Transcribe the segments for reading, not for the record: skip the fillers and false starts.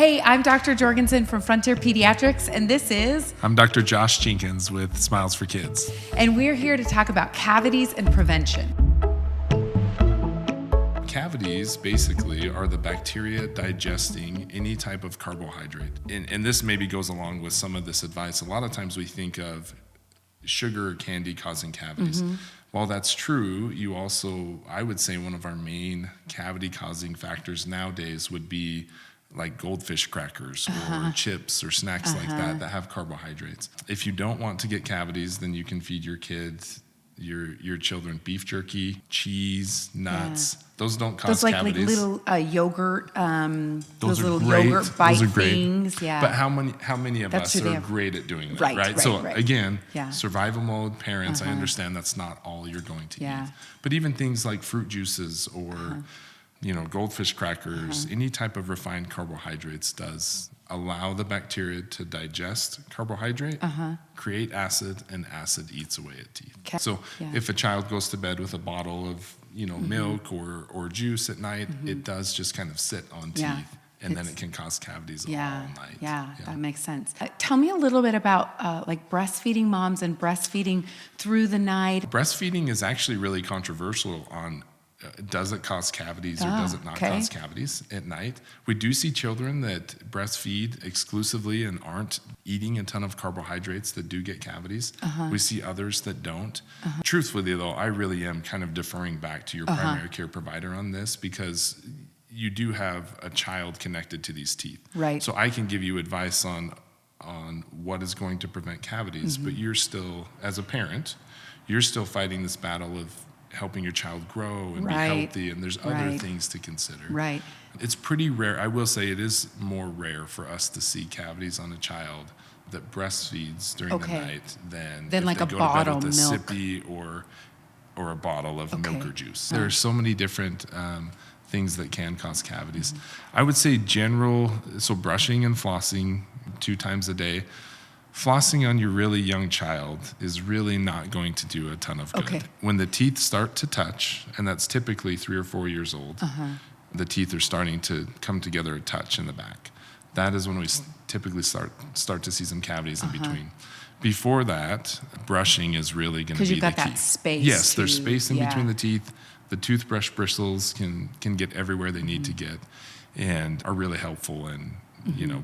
Hey, I'm Dr. Jorgensen from Frontier Pediatrics, and this is... I'm Dr. Josh Jenkins with Smiles for Kids. And we're here to talk about cavities and prevention. Cavities basically are the bacteria digesting any type of carbohydrate. And this maybe goes along with some of this advice. A lot of times we think of sugar or candy causing cavities. Mm-hmm. While that's true, you also, I would say one of our main cavity causing factors nowadays would be like goldfish crackers or chips or snacks like that have carbohydrates. If you don't want to get cavities, then you can feed your kids, your children, beef jerky, cheese, nuts. Yeah. Those don't cause cavities. Those little yogurt, those little great. Yogurt bite those are great. Things. Yeah. But how many of us are great at doing that, right? So again, survival mode, parents, I understand that's not all you're going to eat. But even things like fruit juices or goldfish crackers, any type of refined carbohydrates does allow the bacteria to digest carbohydrate, create acid, and acid eats away at teeth. Okay. So if a child goes to bed with a bottle of milk or juice at night, it does just kind of sit on teeth. And then it can cause cavities all night. Yeah, that makes sense. Tell me a little bit about like breastfeeding moms and breastfeeding through the night. Breastfeeding is actually really controversial on does it cause cavities or does it not cause cavities at night? We do see children that breastfeed exclusively and aren't eating a ton of carbohydrates that do get cavities. We see others that don't. Truthfully, though, I really am kind of deferring back to your primary care provider on this because you do have a child connected to these teeth. Right. So I can give you advice on what is going to prevent cavities, but you're still, as a parent, you're still fighting this battle of helping your child grow and be healthy, and there's other things to consider. Right. It's pretty rare. I will say it is more rare for us to see cavities on a child that breastfeeds during the night than if like they a go bottle to bed with a milk. sippy or a bottle of milk or juice. There are so many different things that can cause cavities. I would say so brushing and flossing 2 times a day. Flossing on your really young child is really not going to do a ton of good. When the teeth start to touch, and that's typically 3 or 4 years old, the teeth are starting to come together a touch in the back. That is when we typically start to see some cavities in between. Before that, brushing is really going to be the key. Because you've got that space. Yes, there's space in between the teeth. The toothbrush bristles can get everywhere they need to get and are really helpful in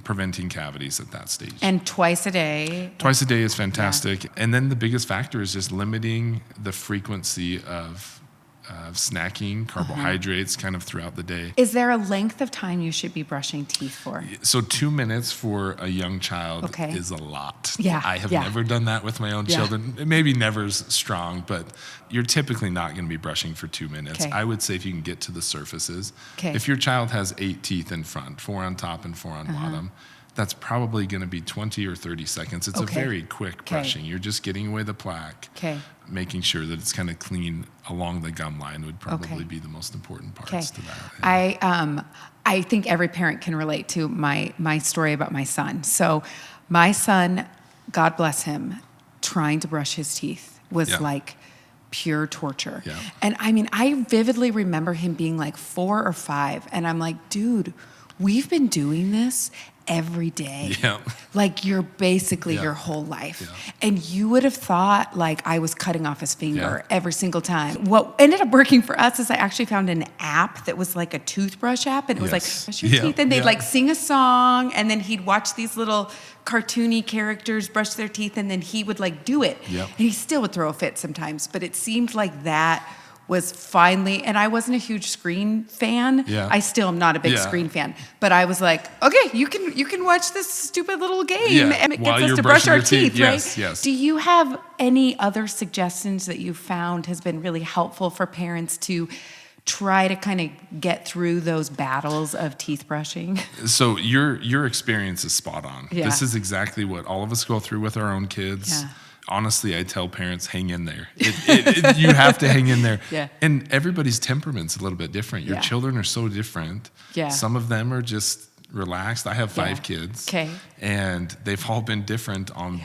preventing cavities at that stage. And twice a day? Twice a day is fantastic. Yeah. And then the biggest factor is just limiting the frequency of snacking, carbohydrates kind of throughout the day. Is there a length of time you should be brushing teeth for? So 2 minutes for a young child is a lot. Yeah. I have never done that with my own children. Maybe never's strong, but you're typically not going to be brushing for 2 minutes. I would say if you can get to the surfaces. If your child has 8 teeth in front, 4 on top and 4 on bottom, that's probably going to be 20 or 30 seconds. It's a very quick brushing. You're just getting away the plaque, making sure that it's kind of clean along the gum line would probably be the most important parts to that. I think every parent can relate to my story about my son. So my son, God bless him, trying to brush his teeth was like pure torture. Yeah. And I mean, I vividly remember him being like 4 or 5, and I'm like, dude, we've been doing this every day. Like you're basically your whole life. And you would have thought like I was cutting off his finger every single time. What ended up working for us is I actually found an app that was like a toothbrush app, and it was like, brush your teeth, and they'd like sing a song, and then he'd watch these little cartoony characters brush their teeth, and then he would like do it. And he still would throw a fit sometimes, but it seemed like that was finally, and I wasn't a huge screen fan. I still am not a big screen fan, but I was like, okay, you can watch this stupid little game, and it gets us to brush our teeth, right? Yes. Do you have any other suggestions that you found has been really helpful for parents to try to kind of get through those battles of teeth brushing? So your experience is spot on. This is exactly what all of us go through with our own kids. Honestly, I tell parents, hang in there. You have to hang in there. And everybody's temperament's a little bit different. Your children are so different. Some of them are just relaxed. I have 5 kids. And they've all been different on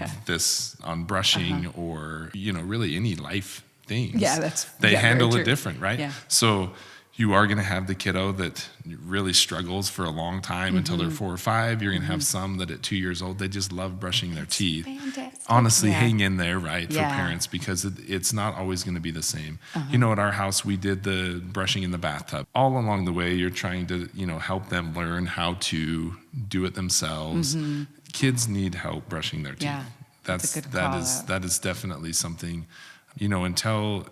on brushing or, really any life things. Yeah, that's They handle very it true. different, right? So you are going to have the kiddo that really struggles for a long time until they're 4 or 5. You're going to have some that at 2 years old, they just love brushing their teeth. Fantastic. Honestly, hang in there, right, for Yeah. parents, because it's not always going to be the same. You know, at our house, we did the brushing in the bathtub. All along the way, you're trying to, help them learn how to do it themselves. Kids need help brushing their teeth. Yeah. That is definitely something. Until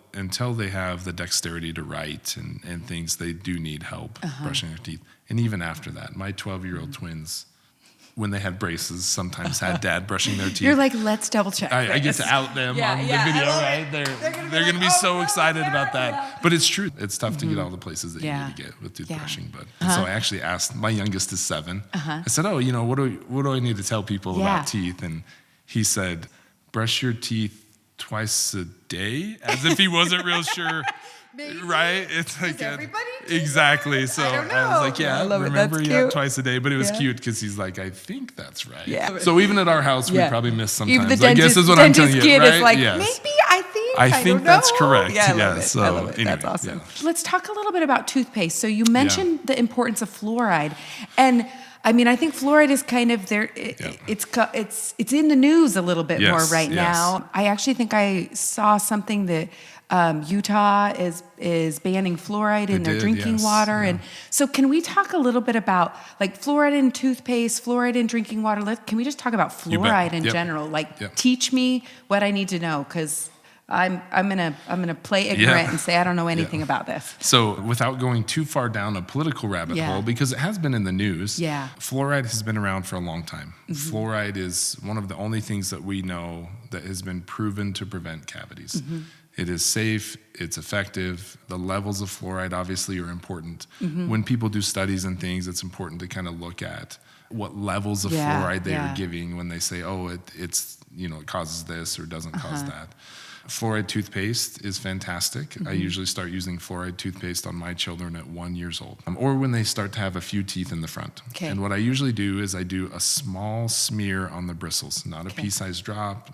they have the dexterity to write and things, they do need help brushing their teeth. And even after that, my 12-year-old twins, when they had braces, sometimes had dad brushing their teeth. You're like, let's double check. I get to out them on the video, right? They're going to be so excited about that. Yeah. But it's true. It's tough to get all the places that you need to get with toothbrushing. But so I actually asked, my youngest is 7. I said, what do I need to tell people about teeth? And he said, brush your teeth twice a day, as if he wasn't real sure. Maybe. Right? It's like everybody exactly. So I was like, I love remember, it. Twice a day. But it was cute because he's like, I think that's right. Yeah. So even at our house, we probably miss sometimes. Even the dentist, I guess is what I'm telling you, kid right? is like, yes. maybe I think that's know. correct. Yeah, I love it. So I love it. Anyway, that's awesome. Yeah. Let's talk a little bit about toothpaste. So you mentioned the importance of fluoride, and I mean, I think fluoride is kind of there. It's in the news a little bit more right now. I actually think I saw something that Utah is banning fluoride in their drinking water, and so can we talk a little bit about like fluoride in toothpaste, fluoride in drinking water? Can we just talk about fluoride in general? Like, teach me what I need to know, because I'm gonna play ignorant and say I don't know anything about this. So without going too far down a political rabbit hole, because it has been in the news, fluoride has been around for a long time. Fluoride is one of the only things that we know that has been proven to prevent cavities. It is safe, it's effective. The levels of fluoride obviously are important. When people do studies and things, it's important to kind of look at what levels of fluoride they are giving when they say, it causes this or doesn't cause that. Fluoride toothpaste is fantastic. I usually start using fluoride toothpaste on my children at 1 year old, or when they start to have a few teeth in the front. And what I usually do is I do a small smear on the bristles, not a pea-sized drop,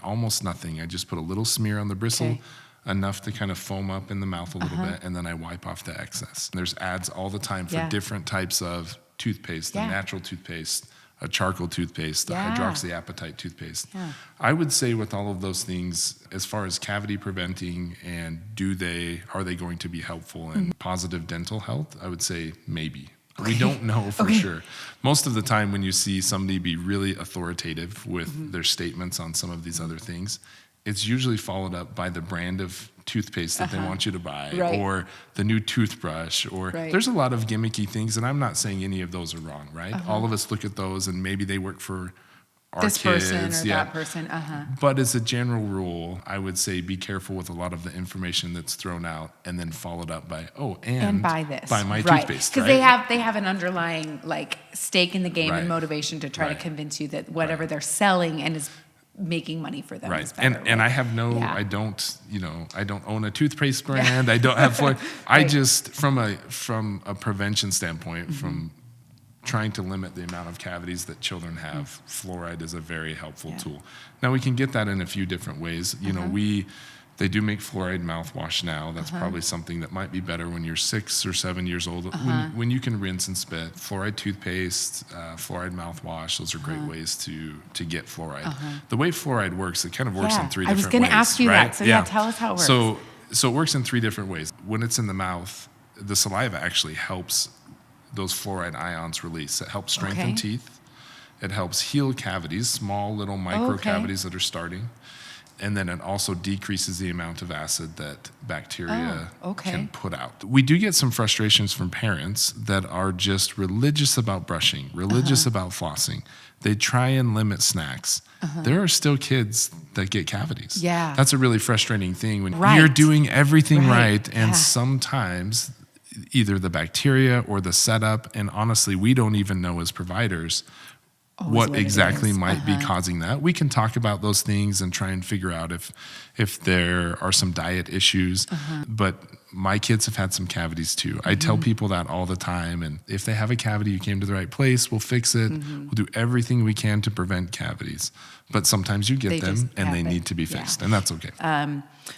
almost nothing. I just put a little smear on the bristle, enough to kind of foam up in the mouth a little bit, and then I wipe off the excess. There's ads all the time for different types of toothpaste, the natural toothpaste, a charcoal toothpaste, the hydroxyapatite toothpaste. I would say with all of those things, as far as cavity preventing and are they going to be helpful in positive dental health, I would say maybe. We don't know for sure. Most of the time when you see somebody be really authoritative with their statements on some of these other things, it's usually followed up by the brand of toothpaste that they want you to buy, or the new toothbrush, or there's a lot of gimmicky things, and I'm not saying any of those are wrong, right? All of us look at those and maybe they work for our this kids, person or that person. But as a general rule, I would say be careful with a lot of the information that's thrown out and then followed up by, and buy this. Buy my toothpaste. Because they have an underlying like stake in the game and motivation to try to convince you that whatever they're selling and is making money for them is better. And I have I don't own a toothpaste brand. I don't have fluoride. I just from a prevention standpoint, from trying to limit the amount of cavities that children have, fluoride is a very helpful tool. Now we can get that in a few different ways. They do make fluoride mouthwash now. That's probably something that might be better when you're 6 or 7 years old. When you can rinse and spit. Fluoride toothpaste, fluoride mouthwash, those are great ways to get fluoride. The way fluoride works, it kind of works in 3 different ways. I was going to ask you that. So tell us how it works. So it works in 3 different ways. When it's in the mouth, the saliva actually helps those fluoride ions release. It helps strengthen teeth. It helps heal cavities, small little micro cavities that are starting. And then it also decreases the amount of acid that bacteria can put out. We do get some frustrations from parents that are just religious about brushing, religious about flossing. They try and limit snacks. There are still kids that get cavities. That's a really frustrating thing when you're doing everything right and sometimes either the bacteria or the setup, and honestly, we don't even know as providers what exactly might be causing that. We can talk about those things and try and figure out if there are some diet issues. But my kids have had some cavities too. I tell people that all the time. And if they have a cavity, you came to the right place. We'll fix it. We'll do everything we can to prevent cavities. But sometimes you get them and they need to be fixed, and that's okay.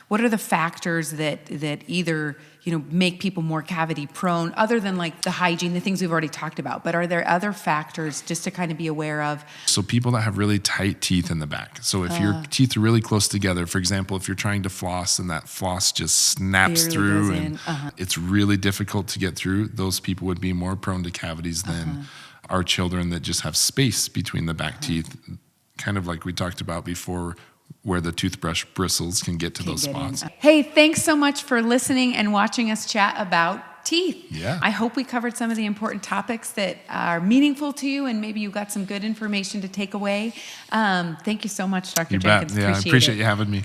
What are the factors that either make people more cavity prone, other than like the hygiene, the things we've already talked about? But are there other factors just to kind of be aware of? So people that have really tight teeth in the back. So if your teeth are really close together, for example, if you're trying to floss and that floss just snaps through and it's really difficult to get through, those people would be more prone to cavities than our children that just have space between the back teeth, kind of like we talked about before, where the toothbrush bristles can get to those spots. Hey, thanks so much for listening and watching us chat about teeth. Yeah. I hope we covered some of the important topics that are meaningful to you, and maybe you got some good information to take away. Thank you so much, Dr. Jenkins. Yeah, I appreciate you having me.